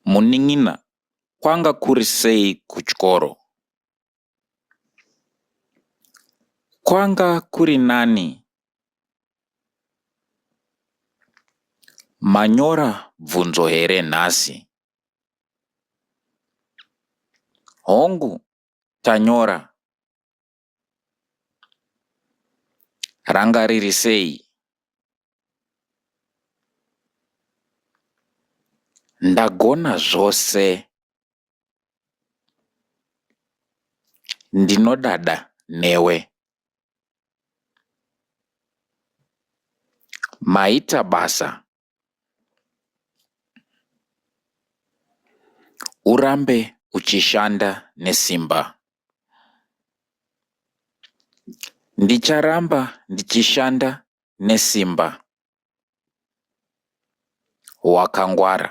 Muning'ina, kwanga kuri sei kuchikoro? Kwanga kuri nani? Manyora bvunzo here nhasi? Hongu, tanyora. Ranga riri sei? Ndagona zvose. Ndinodada newe. Maita basa. Urambe uchishanda nesimba. Ndicharamba ndichishanda nesimba. Wakangwara.